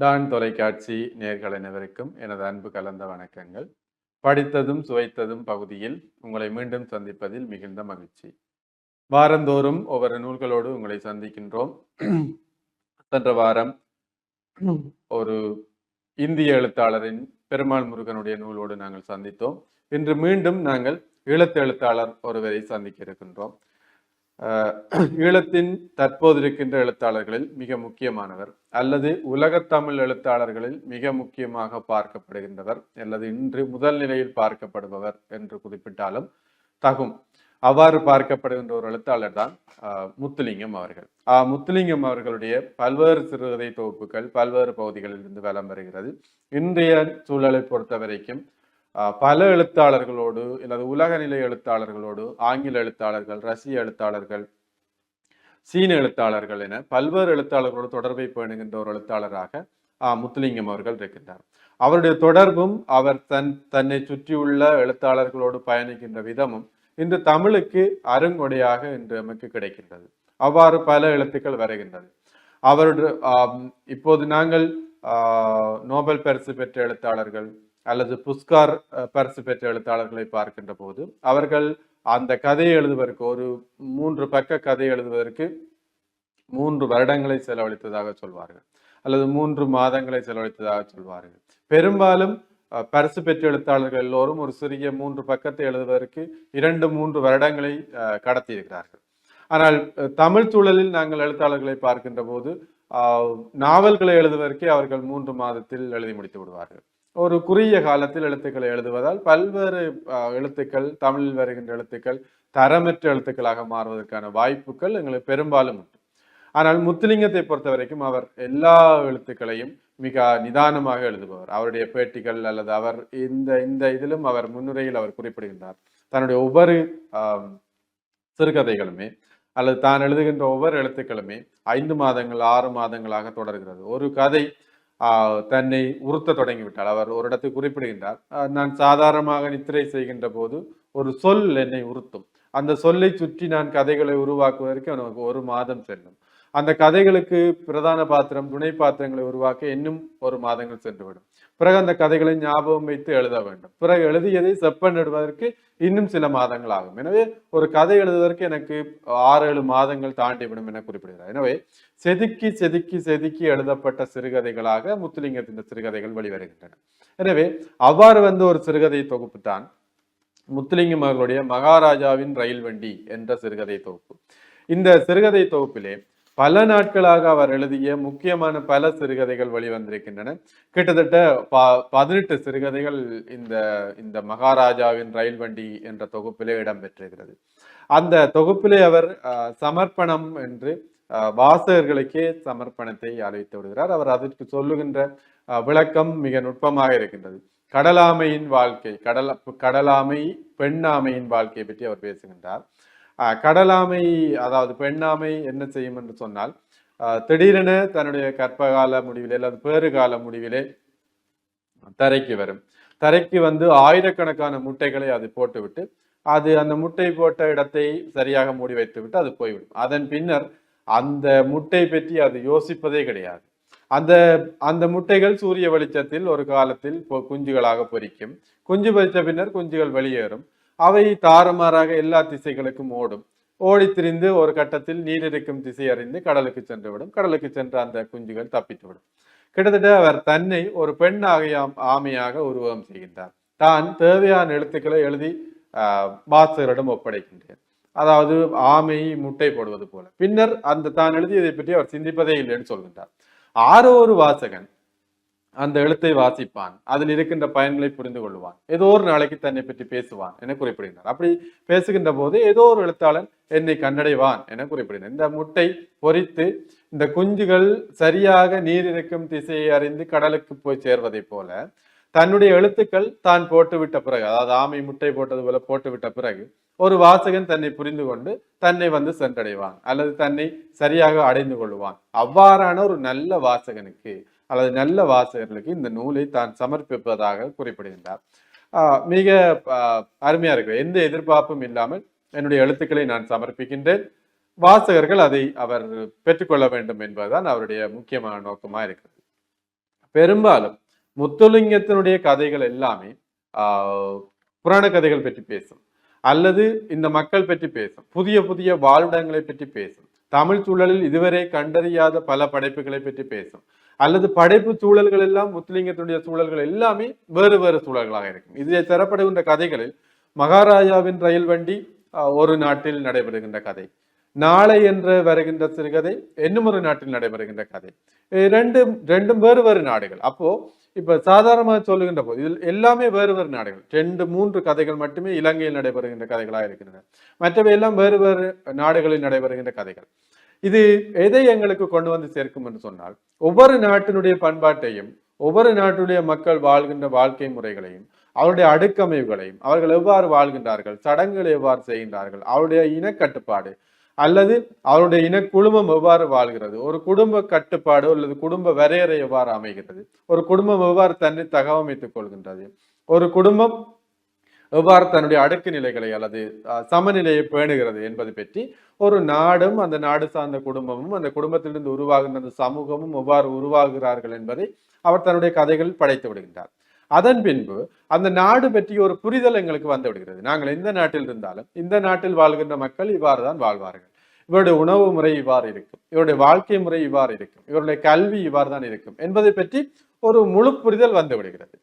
Don தொலைக்காட்சி நேயர்கள் அனைவருக்கும் எனது அன்பு கலந்த வணக்கங்கள். படித்ததும் சுவைத்ததும் பகுதியில் உங்களை மீண்டும் சந்திப்பதில் மிகுந்த மகிழ்ச்சி. வாரந்தோறும் ஒவ்வொரு நூல்களோடு உங்களை சந்திக்கின்றோம். சென்ற வாரம் ஒரு இந்திய எழுத்தாளரின் பெருமாள் முருகனுடைய நூலோடு நாங்கள் சந்தித்தோம். இன்று மீண்டும் நாங்கள் ஈழத்து எழுத்தாளர் ஒருவரை சந்திக்க இருக்கின்றோம். ஈழத்தின் தற்போது இருக்கின்ற எழுத்தாளர்களில் மிக முக்கியமானவர், அல்லது உலகத்தமிழ் எழுத்தாளர்களில் மிக முக்கியமாக பார்க்கப்படுகின்றவர், அல்லது இன்று முதல் நிலையில் பார்க்கப்படுபவர் என்று குறிப்பிட்டாலும் தகும். அவ்வாறு பார்க்கப்படுகின்ற ஒரு எழுத்தாளர் தான் முத்துலிங்கம் அவர்கள். முத்துலிங்கம் அவர்களுடைய பல்வேறு சிறுகதை தொகுப்புகள் பல்வேறு பகுதிகளில் இருந்து வலம் வருகிறது. இன்றைய சூழலை பொறுத்த வரைக்கும் பல எழுத்தாளர்களோடு அல்லது உலக நிலை எழுத்தாளர்களோடு ஆங்கில எழுத்தாளர்கள், ரஷ்ய எழுத்தாளர்கள், சீன எழுத்தாளர்கள் என பல்வேறு எழுத்தாளர்களோடு தொடர்பை பேணுகின்ற ஒரு எழுத்தாளராக முத்துலிங்கம் அவர்கள் இருக்கின்றார். அவருடைய தொடர்பும் அவர் தன்னை சுற்றியுள்ள எழுத்தாளர்களோடு பயணிக்கின்ற விதமும் இன்று தமிழுக்கு அருங்கொடையாக இன்று நமக்கு கிடைக்கின்றது. அவ்வாறு பல எழுத்துக்கள் வருகின்றது. அவருடைய இப்போது நாங்கள் நோபல் பரிசு பெற்ற எழுத்தாளர்கள் அல்லது புஸ்கார் பரிசு பெற்ற எழுத்தாளர்களை பார்க்கின்ற போது அவர்கள் அந்த கதையை எழுதுவதற்கு ஒரு 3 பக்க கதை எழுதுவதற்கு 3 வருடங்களை செலவழித்ததாக சொல்வார்கள், அல்லது 3 மாதங்களை செலவழித்ததாக சொல்வார்கள். பெரும்பாலும் பரிசு பெற்ற எழுத்தாளர்கள் எல்லோரும் ஒரு சிறிய 3 பக்கத்தை எழுதுவதற்கு 2-3 வருடங்களை கடத்தி இருக்கிறார்கள். ஆனால் தமிழ் சூழலில் நாங்கள் எழுத்தாளர்களை பார்க்கின்ற போது நாவல்களை எழுதுவதற்கே அவர்கள் 3 மாதத்தில் எழுதி முடித்து விடுவார்கள். ஒரு குறுகிய காலத்தில் எழுத்துக்களை எழுதுவதால் பல்வேறு எழுத்துக்கள், தமிழில் வருகின்ற எழுத்துக்கள் தரமற்ற எழுத்துக்களாக மாறுவதற்கான வாய்ப்புகள் எங்களுக்கு பெரும்பாலும் உண்டு. ஆனால் முத்துலிங்கத்தை பொறுத்த வரைக்கும் அவர் எல்லா எழுத்துக்களையும் மிக நிதானமாக எழுதுபவர். அவருடைய பேட்டிகள் அல்லது அவர் இந்த இதிலும் அவர் முன்னுரையில் அவர் குறிப்பிடுகின்றார், தன்னுடைய ஒவ்வொரு சிறுகதைகளுமே அல்லது தான் எழுதுகின்ற ஒவ்வொரு எழுத்துக்களுமே 5 மாதங்கள் 6 மாதங்களாக தொடர்கிறது. ஒரு கதை தன்னை உறுத்த தொடங்கிவிட்டால் அவர் ஒரு இடத்துக்கு குறிப்பிடுகின்றார், நான் சாதாரணமாக நித்திரை செய்கின்ற போது ஒரு சொல் என்னை உறுத்தும், அந்த சொல்லை சுற்றி நான் கதைகளை உருவாக்குவதற்கு எனக்கு 1 மாதம் செல்லும், அந்த கதைகளுக்கு பிரதான பாத்திரம் துணை பாத்திரங்களை உருவாக்க இன்னும் 1 மாதங்கள் சென்றுவிடும், பிறகு அந்த கதைகளை ஞாபகம் வைத்து எழுத வேண்டும், பிறகு எழுதியதை செப்பனிடுவதற்கு இன்னும் சில மாதங்கள் ஆகும். எனவே ஒரு கதை எழுதுவதற்கு எனக்கு 6-7 மாதங்கள் தாண்டிவிடும் என குறிப்பிடுகிறார். எனவே செதுக்கி செதுக்கி செதுக்கி எழுதப்பட்ட சிறுகதைகளாக முத்துலிங்கத்தின் சிறுகதைகள் வெளிவருகின்றன. எனவே அவ்வாறு வந்த ஒரு சிறுகதை தொகுப்பு தான் முத்துலிங்கம் அவர்களுடைய மகாராஜாவின் ரயில் வண்டி என்ற சிறுகதை தொகுப்பு. இந்த சிறுகதை தொகுப்பிலே பல நாட்களாக அவர் எழுதிய முக்கியமான பல சிறுகதைகள் வெளிவந்திருக்கின்றன. கிட்டத்தட்ட 18 சிறுகதைகள் இந்த மகாராஜாவின் ரயில் வண்டி என்ற தொகுப்பிலே இடம்பெற்றிருக்கிறது. அந்த தொகுப்பிலே அவர் சமர்ப்பணம் என்று வாசகர்களுக்கே சமர்ப்பணத்தை அழைத்து விடுகிறார். அவர் அதற்கு சொல்லுகின்ற விளக்கம் மிக நுட்பமாக இருக்கின்றது. கடலாமையின் வாழ்க்கை, கடலாமை பெண்ணாமையின் வாழ்க்கையை பற்றி அவர் பேசுகின்றார். கடலாமை, அதாவது பெண்ணாமை என்ன செய்யும் என்று சொன்னால், திடீரென தன்னுடைய கற்பகால முடிவிலே அல்லது பேறுகால முடிவிலே தரைக்கு வரும். தரைக்கு வந்து ஆயிரக்கணக்கான முட்டைகளை அது போட்டுவிட்டு அது அந்த முட்டை போட்ட இடத்தை சரியாக மூடி வைத்து விட்டு அது போய்விடும். அதன் பின்னர் அந்த முட்டை பற்றி அது யோசிப்பதே கிடையாது. அந்த முட்டைகள் சூரிய வெளிச்சத்தில் ஒரு காலத்தில் குஞ்சுகளாக பொரிக்கும். குஞ்சு பொரித்த பின்னர் குஞ்சுகள் வெளியேறும். அவை தாறுமாறாக எல்லா திசைகளுக்கும் ஓடும். ஓடி திரிந்து ஒரு கட்டத்தில் நீர் இருக்கும் திசை அறிந்து கடலுக்கு சென்று விடும். கடலுக்கு சென்ற அந்த குஞ்சுகள் தப்பித்து விடும். கிட்டத்தட்ட அவர் தன்னை ஒரு பெண் ஆமையாக உருவகம் செய்கின்றார். தான் தேவையான எழுத்துக்களை எழுதி வாசகரிடம் ஒப்படைக்கின்றார். அதாவது ஆமை முட்டை போடுவது போல. பின்னர் தான் எழுதியதை பற்றி அவர் சிந்திப்பதே இல்லைன்னு சொல்கின்றார். ஒரு வாசகன் அந்த எழுத்தை வாசிப்பான், அதில் இருக்கின்ற பயன்களை புரிந்து கொள்வான், ஏதோ ஒரு நாளைக்கு தன்னை பற்றி பேசுவான் என குறிப்பிடுகிறார். அப்படி பேசுகின்ற போது ஏதோ ஒரு எழுத்தாளன் என்னை கண்டடைவான் என குறிப்பிடுகிறார். இந்த முட்டை பொரித்து இந்த குஞ்சுகள் சரியாக நீர் இருக்கும் திசையை அறிந்து கடலுக்கு போய் சேர்வதை போல தன்னுடைய எழுத்துக்கள் தான் போட்டுவிட்ட பிறகு, அதாவது ஆமை முட்டை போட்டது போல போட்டுவிட்ட பிறகு ஒரு வாசகன் தன்னை புரிந்து கொண்டு தன்னை வந்து சென்றடைவான் அல்லது தன்னை சரியாக அடைந்து கொள்வான். அவ்வாறான ஒரு நல்ல வாசகனுக்கு அல்லது நல்ல வாசகர்களுக்கு இந்த நூலை தான் சமர்ப்பிப்பதாக குறிப்பிடுகின்றார். மிக அருமையா இருக்கு. எந்த எதிர்பார்ப்பும் இல்லாமல் என்னுடைய எழுத்துக்களை நான் சமர்ப்பிக்கின்றேன், வாசகர்கள் அதை அவர் பெற்றுக்கொள்ள வேண்டும் என்பதுதான் அவருடைய முக்கியமான நோக்கமா இருக்கிறது. பெரும்பாலும் முத்துலிங்கத்தினுடைய கதைகள் எல்லாமே புராண கதைகள் பற்றி பேசும், அல்லது இந்த மக்கள் பற்றி பேசும், புதிய புதிய வாழ்விடங்களை பற்றி பேசும், தமிழ் சூழலில் இதுவரை கண்டறியாத பல படைப்புகளை பற்றி பேசும், அல்லது படைப்பு சூழல்கள் எல்லாம் முத்துலிங்கத்தினுடைய சூழல்கள் எல்லாமே வேறு வேறு சூழல்களாக இருக்கும். இதில் தரப்படுகின்ற கதைகளில் மகாராஜாவின் ரயில் வண்டி ஒரு நாட்டில் நடைபெறுகின்ற கதை, நாளை என்று வருகின்ற சிறுகதை இன்னும் ஒரு நாட்டில் நடைபெறுகின்ற கதை, ரெண்டும் வேறு வேறு நாடுகள். அப்போ இப்ப சாதாரணமாக சொல்லுகின்ற போது இதில் எல்லாமே வேறு வேறு நாடுகள், 2-3 கதைகள் மட்டுமே இலங்கையில் நடைபெறுகின்ற கதைகளாக இருக்கின்றன. மற்றவை எல்லாம் வேறு வேறு நாடுகளில் நடைபெறுகின்ற கதைகள். இது எதை எங்களுக்கு கொண்டு வந்து சேர்க்கும் என்று சொன்னால், ஒவ்வொரு நாட்டினுடைய பண்பாட்டையும், ஒவ்வொரு நாட்டுடைய மக்கள் வாழ்கின்ற வாழ்க்கை முறைகளையும், அவருடைய அடுக்கமைவுகளையும், அவர்கள் எவ்வாறு வாழ்கின்றார்கள், சடங்குகளை எவ்வாறு செய்கின்றார்கள், அவருடைய இனக்கட்டுப்பாடு அல்லது அவருடைய இனக்குழுமம் எவ்வாறு வாழ்கிறது, ஒரு குடும்ப கட்டுப்பாடு அல்லது குடும்ப வரையறை எவ்வாறு அமைகிறது, ஒரு குடும்பம் எவ்வாறு தன்னை தகவமைத்துக் கொள்கின்றது, ஒரு குடும்பம் எவ்வாறு தன்னுடைய அடுக்கு நிலைகளை அல்லது சமநிலையை பேணுகிறது என்பது பற்றி ஒரு நாடும் அந்த நாடு சார்ந்த குடும்பமும் அந்த குடும்பத்திலிருந்து உருவாகின்ற அந்த சமூகமும் எவ்வாறு உருவாகிறார்கள் என்பதை அவர் தன்னுடைய கதைகளில் படைத்து விடுகின்றார். அதன் பின்பு அந்த நாடு பற்றி ஒரு புரிதல் எங்களுக்கு வந்து விடுகிறது. நாங்கள் எந்த நாட்டில் இருந்தாலும் இந்த நாட்டில் வாழ்கின்ற மக்கள் இவ்வாறு தான் வாழ்வார்கள், இவருடைய உணவு முறை இவ்வாறு இருக்கும், இவருடைய வாழ்க்கை முறை இவ்வாறு இருக்கும், இவருடைய கல்வி இவ்வாறு தான் இருக்கும் என்பதை பற்றி ஒரு முழு புரிதல் வந்து விடுகிறது.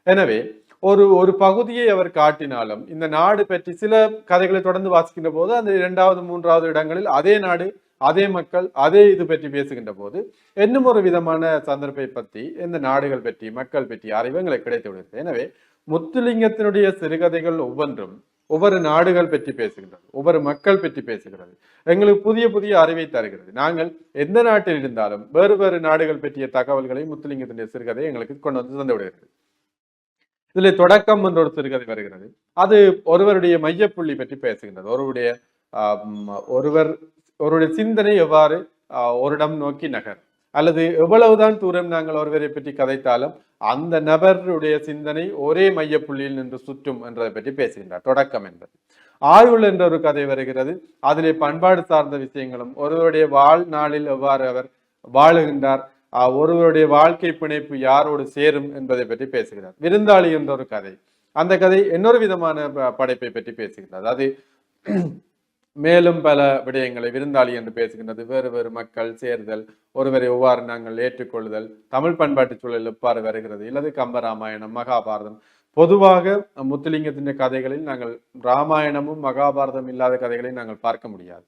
எனவே ஒரு பகுதியை அவர் காட்டினாலும் இந்த நாடு பற்றி சில கதைகளை தொடர்ந்து வாசிக்கின்ற போது அந்த 2வது 3வது இடங்களில் அதே நாடு, அதே மக்கள், அதே இது பற்றி பேசுகின்ற போது இன்னும் ஒரு விதமான சந்தர்ப்பை பற்றி, இந்த நாடுகள் பற்றி, மக்கள் பற்றி அறிவு எங்களுக்கு கிடைத்து விடுகிறது. எனவே முத்துலிங்கத்தினுடைய சிறுகதைகள் ஒவ்வொன்றும் ஒவ்வொரு நாடுகள் பற்றி பேசுகின்றது, ஒவ்வொரு மக்கள் பற்றி பேசுகிறது, எங்களுக்கு புதிய புதிய அறிவை தருகிறது. நாங்கள் எந்த நாட்டில் இருந்தாலும் வேறு வேறு நாடுகள் பற்றிய தகவல்களை முத்துலிங்கத்தினுடைய சிறுகதை எங்களுக்கு கொண்டு வந்து தந்து விடுகிறது. இதில் தொடக்கம் என்ற ஒரு சிறுகதை வருகிறது. அது ஒருவருடைய மையப்புள்ளி பற்றி பேசுகின்றது. ஒருவருடைய சிந்தனை எவ்வாறு ஓரிடம் நோக்கி நகர், அல்லது எவ்வளவுதான் தூரம் நாங்கள் ஒருவரை பற்றி கதைத்தாலும் அந்த நபருடைய சிந்தனை ஒரே மையப்புள்ளியில் நின்று சுற்றும் என்றதை பற்றி பேசுகின்றார். தொடக்கம் என்பது. ஆயுள் என்ற ஒரு கதை வருகிறது. அதிலே பண்பாடு சார்ந்த விஷயங்களும், ஒருவருடைய வாழ்நாளில் எவ்வாறு அவர் வாழுகின்றார், ஒருவருடைய வாழ்க்கை பிணைப்பு யாரோடு சேரும் என்பதை பற்றி பேசுகிறார். விருந்தாளி என்ற ஒரு கதை, அந்த கதை இன்னொரு விதமான படைப்பை பற்றி பேசுகின்றது. அது மேலும் பல விடயங்களை விருந்தாளி என்று பேசுகின்றது. வேறு வேறு மக்கள் சேர்தல், ஒருவரை எவ்வாறு நாங்கள் ஏற்றுக்கொள்ளுதல், தமிழ் பண்பாட்டு சூழல் எவ்வாறு வருகிறது, இல்லது கம்பராமாயணம், மகாபாரதம். பொதுவாக முத்துலிங்கத்தின் கதைகளில் நாங்கள் ராமாயணமும் மகாபாரதம் இல்லாத கதைகளை நாங்கள் பார்க்க முடியாது.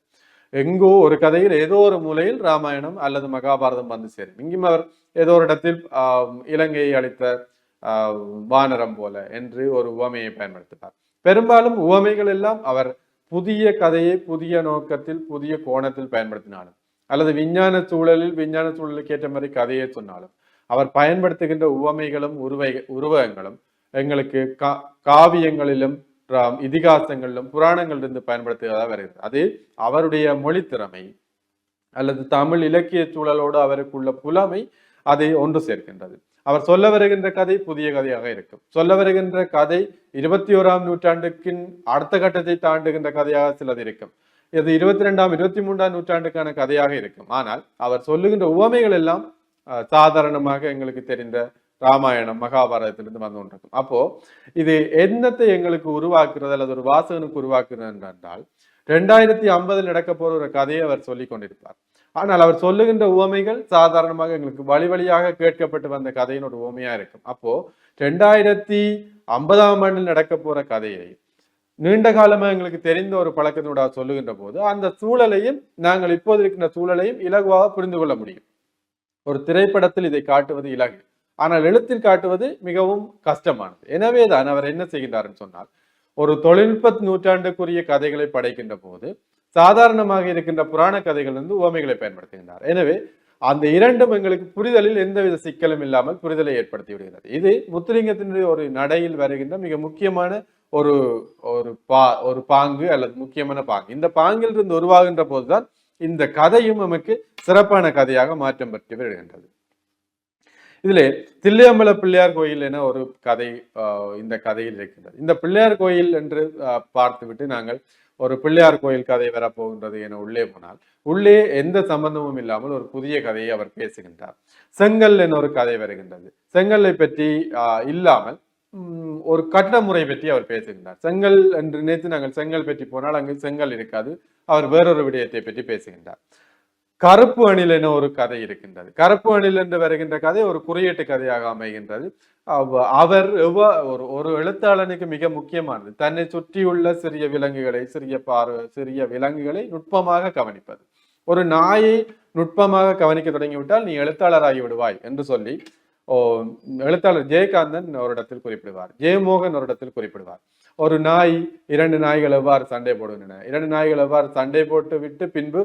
எங்கோ ஒரு கதையில் ஏதோ ஒரு மூலையில் ராமாயணம் அல்லது மகாபாரதம் வந்து சேரும். இங்கும் அவர் ஏதோ ஒரு இடத்தில் இலங்கையை அளித்த வானரம் போல என்று ஒரு உவமையை பயன்படுத்துகிறார். பெரும்பாலும் உவமைகள் எல்லாம் அவர் புதிய கதையை புதிய நோக்கத்தில் புதிய கோணத்தில் பயன்படுத்தினாலும், அல்லது விஞ்ஞான சூழலுக்கு ஏற்ற மாதிரி கதையை சொன்னாலும், அவர் பயன்படுத்துகின்ற உவமைகளும் உருவகங்களும் எங்களுக்கு காவியங்களிலும் இதிகாசங்களிலும் புராணங்களிலிருந்து பயன்படுத்துவதாக வருகிறது. அது அவருடைய மொழி திறமை அல்லது தமிழ் இலக்கிய சூழலோடு அவருக்குள்ள புலமை அதை ஒன்று சேர்க்கின்றது. அவர் சொல்ல வருகின்ற கதை புதிய கதையாக இருக்கும். சொல்ல வருகின்ற கதை 21ஆம் நூற்றாண்டுக்கின் அடுத்த கட்டத்தை தாண்டுகின்ற கதையாக சிலது இருக்கும். இது 22ஆம் 23ஆம் நூற்றாண்டுக்கான கதையாக இருக்கும். ஆனால் அவர் சொல்லுகின்ற உவமைகள் எல்லாம் சாதாரணமாக எங்களுக்கு தெரிந்த ராமாயணம் மகாபாரதத்திலிருந்து வந்து கொண்டிருக்கும். அப்போ இது என்னத்தை எங்களுக்கு உருவாக்குறது அல்லது ஒரு வாசகனுக்கு உருவாக்குறது என்றால், 2050 நடக்க போற ஒரு கதையை அவர் சொல்லி கொண்டிருப்பார். ஆனால் அவர் சொல்லுகின்ற உவமைகள் சாதாரணமாக எங்களுக்கு வழி வழியாக கேட்கப்பட்டு வந்த கதையின் ஒரு உவமையா இருக்கும். அப்போ 2050ஆம் ஆண்டில் நடக்க போற கதையை நீண்ட காலமா எங்களுக்கு தெரிந்த ஒரு பழக்கத்தினோட சொல்லுகின்ற போது அந்த சூழலையும் நாங்கள் இப்போது இருக்கின்ற சூழலையும் இலகுவாக புரிந்து கொள்ள முடியும். ஒரு திரைப்படத்தில் இதை காட்டுவது இலகு, ஆனால் எழுத்தில் காட்டுவது மிகவும் கஷ்டமானது. எனவேதான் அவர் என்ன செய்கின்றார்னு சொன்னால், ஒரு தொழில்நுட்ப நூற்றாண்டுக்குரிய கதைகளை படைக்கின்ற போது சாதாரணமாக இருக்கின்ற புராண கதைகள் இருந்து உவமைகளை பயன்படுத்துகின்றார். எனவே அந்த இரண்டும் எங்களுக்கு புரிதலில் எந்தவித சிக்கலும் இல்லாமல் புரிதலை ஏற்படுத்தி விடுகிறது. இது முத்துலிங்கத்தினுடைய ஒரு நடையில் வருகின்ற மிக முக்கியமான ஒரு பாங்கு அல்லது முக்கியமான பாங்கு. இந்த பாங்கில் இருந்து உருவாகின்ற போதுதான் இந்த கதையும் நமக்கு சிறப்பான கதையாக மாற்றம் பெற்று விடுகின்றது. இதிலே தில்லையம்பல பிள்ளையார் கோயில் என ஒரு கதை இந்த கதையில் இருக்கின்றது. இந்த பிள்ளையார் கோயில் என்று பார்த்துவிட்டு நாங்கள் ஒரு பிள்ளையார் கோயில் கதை வரப்போகின்றது என உள்ளே போனால் உள்ளே எந்த சம்பந்தமும் இல்லாமல் ஒரு புதிய கதையை அவர் பேசுகின்றார். செங்கல் என ஒரு கதை வருகின்றது. செங்கல்லை பற்றி இல்லாமல் ஒரு கட்ட முறை பற்றி அவர் பேசுகின்றார். செங்கல் என்று நினைத்து நாங்கள் செங்கல் பற்றி போனால் அங்கு செங்கல் இருக்காது. அவர் வேறொரு விடயத்தை பற்றி பேசுகின்றார். கருப்பு அணில் என ஒரு கதை இருக்கின்றது. கருப்பு அணில் என்று வருகின்ற கதை ஒரு குறியீட்டு கதையாக அமைகின்றது. அவர் ஒரு எழுத்தாளனுக்கு மிக முக்கியமானது தன்னை சுற்றியுள்ள சிறிய விலங்குகளை சிறிய விலங்குகளை நுட்பமாக கவனிப்பது. ஒரு நாயை நுட்பமாக கவனிக்க தொடங்கிவிட்டால் நீ எழுத்தாளராகி விடுவாய் என்று சொல்லி எழுத்தாளர் ஜெயகாந்தன் ஒரு இடத்தில் குறிப்பிடுவார். ஜெயமோகன் ஒரு இடத்தில் குறிப்பிடுவார். ஒரு நாய், இரண்டு நாய்கள் எவ்வாறு சண்டை போடுகின்றன, இரண்டு நாய்கள் எவ்வாறு சண்டை போட்டு விட்டு பின்பு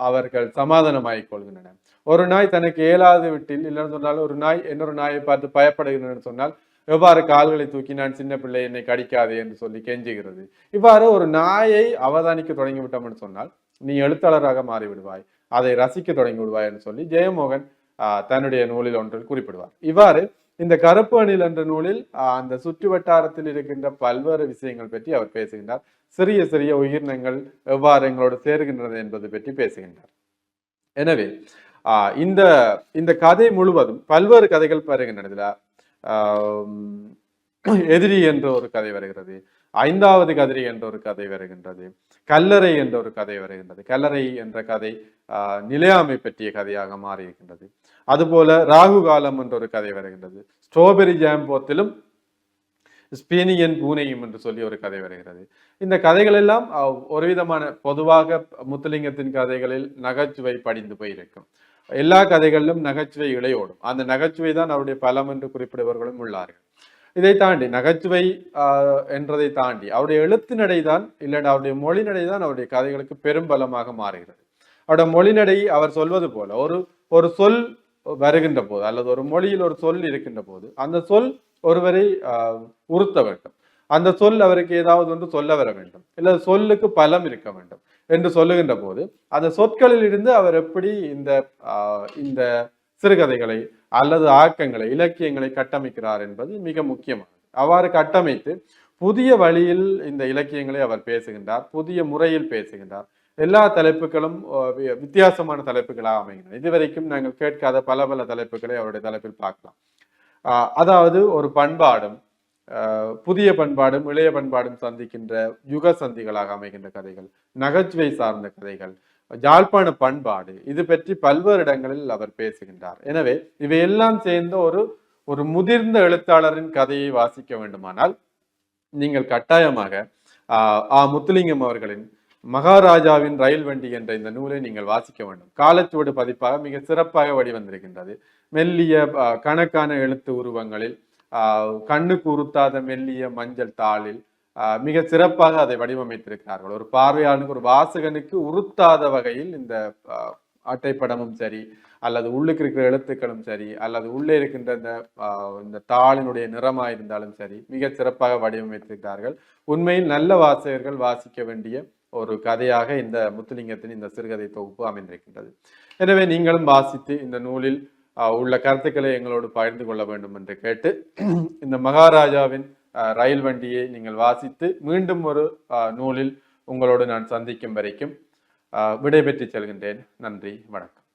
அவர்கள் சமாதானமாகிக் கொள்கின்றன. ஒரு நாய் தனக்கு இயலாது விட்டில் இல்லைன்னு சொன்னால் ஒரு நாய் இன்னொரு நாயை பார்த்து பயப்படுகின்றன சொன்னால் எவ்வாறு கால்களை தூக்கி நான் சின்ன பிள்ளை என்னை கடிக்காது என்று சொல்லி கெஞ்சுகிறது. இவ்வாறு ஒரு நாயை அவதானிக்க தொடங்கி விட்டோம் என்று சொன்னால் நீ எழுத்தாளராக மாறிவிடுவாய், அதை ரசிக்க தொடங்கி விடுவாய் என்று சொல்லி ஜெயமோகன் தன்னுடைய நூலில் ஒன்றில் குறிப்பிடுவார். இவ்வாறு இந்த கருப்பு அணில் என்ற நூலில் அந்த சுற்று வட்டாரத்தில் இருக்கின்ற பல்வேறு விஷயங்கள் பற்றி அவர் பேசுகின்றார். சிறிய சிறிய உயிரினங்கள் எவ்வாறு எங்களோடு சேர்கின்றது என்பது பற்றி பேசுகின்றார். எனவே இந்த இந்த கதை முழுவதும் பல்வேறு கதைகள் வருகின்றன. எதிரி என்ற ஒரு கதை வருகிறது, ஐந்தாவது கதிரி என்ற ஒரு கதை வருகின்றது, கல்லறை என்ற ஒரு கதை வருகின்றது. கல்லறை என்ற கதை நிலையாமை பற்றிய கதையாக மாறி இருக்கின்றது. அதுபோல ராகு காலம் என்ற ஒரு கதை வருகின்றது. ஸ்ட்ராபெரி ஜாம்போத்திலும் ஸ்பீனியன் பூனையும் என்று சொல்லி ஒரு கதை வருகிறது. இந்த கதைகள் எல்லாம் ஒரு விதமான பொதுவாக முத்துலிங்கத்தின் கதைகளில் நகைச்சுவை படிந்து போயிருக்கும். எல்லா கதைகளிலும் நகைச்சுவை இழையோடும். அந்த நகைச்சுவை தான் அவருடைய பலம் என்று குறிப்பிடுபவர்களும் உள்ளார்கள். இதை தாண்டி நகைச்சுவை என்றதை தாண்டி அவருடைய எழுத்து நடைதான் இல்லைன்னா அவருடைய மொழி நடைதான் அவருடைய கதைகளுக்கு பெரும் பலமாக மாறுகிறது. அவருடைய மொழி நடை அவர் சொல்வது போல ஒரு சொல் வருகின்ற போது அல்லது ஒரு மொழியில் ஒரு சொல் இருக்கின்ற போது அந்த சொல் ஒருவரை உறுத்த வேண்டும். அந்த சொல் அவருக்கு ஏதாவது ஒன்று சொல்ல வர வேண்டும், இல்லை சொல்லுக்கு பலம் இருக்க வேண்டும் என்று சொல்லுகின்ற போது அந்த சொற்களில் இருந்து அவர் எப்படி இந்த சிறுகதைகளை அல்லது ஆக்கங்களை இலக்கியங்களை கட்டமைக்கிறார் என்பது மிக முக்கியமானது. அவ்வாறு கட்டமைத்து புதிய வழியில் இந்த இலக்கியங்களை அவர் பேசுகின்றார், புதிய முறையில் பேசுகின்றார். எல்லா தலைப்புகளும் வித்தியாசமான தலைப்புகளாக அமைகின்றன. இதுவரைக்கும் நாங்கள் கேட்காத பல பல தலைப்புகளை அவருடைய தலைப்பில் பார்க்கலாம். அதாவது ஒரு பண்பாடும் புதிய பண்பாடும் இளைய பண்பாடும் சந்திக்கின்ற யுக சந்திகளாக அமைகின்ற கதைகள், நகைச்சுவை சார்ந்த கதைகள், யாழ்ப்பாண பண்பாடு, இது பற்றி பல்வேறு இடங்களில் அவர் பேசுகின்றார். எனவே இவையெல்லாம் சேர்ந்த ஒரு முதிர்ந்த எழுத்தாளரின் கதையை வாசிக்க வேண்டுமானால் நீங்கள் கட்டாயமாக முத்துலிங்கம் அவர்களின் மகாராஜாவின் ரயில் வண்டி என்ற இந்த நூலை நீங்கள் வாசிக்க வேண்டும். காலச்சுவடு பதிப்பாக மிக சிறப்பாக வடிவந்திருக்கின்றது. மெல்லிய கணக்கான எழுத்து உருவங்களில் கண்ணுக்கு உறுத்தாத மெல்லிய மஞ்சள் தாளில் மிக சிறப்பாக அதை வடிவமைத்திருக்கிறார்கள். ஒரு பார்வையாளனுக்கு ஒரு வாசகனுக்கு உறுத்தாத வகையில் இந்த அட்டைப்படமும் சரி அல்லது உள்ளுக்கு இருக்கிற எழுத்துக்களும் சரி அல்லது உள்ளே இருக்கின்ற இந்த தாளினுடைய நிறமாக இருந்தாலும் சரி மிக சிறப்பாக வடிவமைத்திருக்கிறார்கள். உண்மையில் நல்ல வாசகர்கள் வாசிக்க வேண்டிய ஒரு கதையாக இந்த முத்துலிங்கத்தின் இந்த சிறுகதை தொகுப்பு அமைந்திருக்கின்றது. எனவே நீங்களும் வாசித்து இந்த நூலில் உள்ள கருத்துக்களை எங்களோடு பகிர்ந்து கொள்ள வேண்டும் என்று கேட்டு இந்த மகாராஜாவின் ரயில் வண்டியை நீங்கள் வாசித்து மீண்டும் ஒரு நூலில் உங்களோடு நான் சந்திக்கும் வரைக்கும் விடைபெற்று செல்கின்றேன். நன்றி, வணக்கம்.